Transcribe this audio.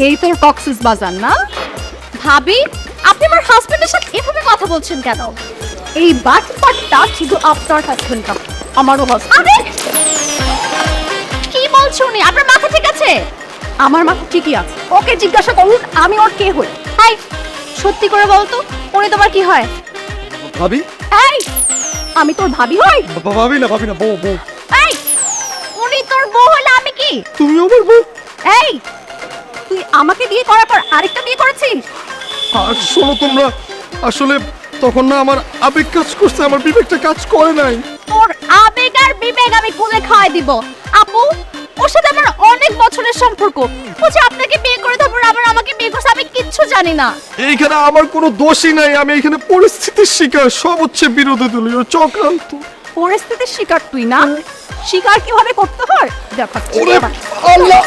এই তোর কক্সিস বাজার না? ভাবি, আপনি আমার হাজবেন্ডের সাথে এভাবে কথা বলছেন কেন? এই বাটপাটটা শুধু আপনার হাজবেন্ড না, আমারও হাজবেন্ড। আরে কি বলছো উনি? আপনার মাথা ঠিক আছে? আমার মাথা ঠিকই আছে, ওকে জিজ্ঞাসা করুন আমি ওর কে হই। হাই, সত্যি করে বলতো, উনি তোমার কি হয়? ভাবি? এই, আমি তোর ভাবি হই? ভাবি না, বউ। এই, উনি তোর বউ হলে আমি কি? তুমি আমার বউ? এই, তুই আমাকে বিয়ে করার পর আরেকটা বিয়ে করেছিস? আর শোনো তোমরা, আসলে তখন না আমার আবেগ কাজ করছে, আমার বিবেকটা কাজ করে নাই। তোর আবেগ আর বিবেক আমি কোলে খাওয়াই দিব। আপু, ওর সাথে আমার অনেক বছরের সম্পর্ক। ও যে আপনাকে বিয়ে করে তারপর আবার আমাকে বিয়ে করছে, আমি কিচ্ছু জানি না। এইখানে আমার কোনো দোষই নাই, আমি এখানে পরিস্থিতির শিকার, সব হচ্ছে বিরোধী দলীয় চক্রান্ত। পরিস্থিতির শিকার তুই না? শিকার কিভাবে করতে হয় দেখাচ্ছি। ওরে আল্লাহ!